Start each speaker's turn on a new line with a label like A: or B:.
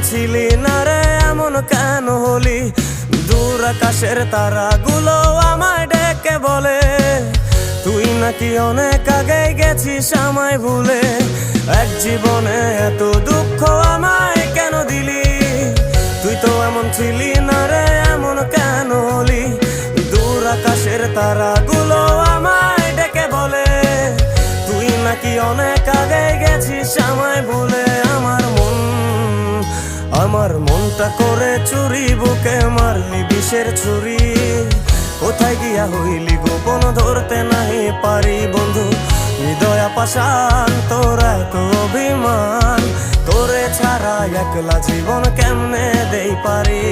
A: ছিলি না রে এমন কেন হলি? দূর আকাশের তারাগুলো আমায় ডেকে বলে তুই নাকি অনেক আগে গেছিস আমায় ভুলে। এক জীবনে এত দুঃখ আমায় কেন দিলি? তুই তো এমন ছিলি না রে এমন কেন হলি? দূর আকাশের তারাগুলো আমায় ডেকে বলে তুই নাকি অনেক আগে গেছিস আমায় ভুলে। আমার মনটা করে চুরি, বুকে মারলি বিষের ছুরি। কোথায় গিয়া হইলি গোপন ধরতে নাহি পারি বন্ধু। হৃদয় পাষাণ তোর এত অভিমান, তোরে ছাড়া একলা জীবন কেমনে দেই পারি?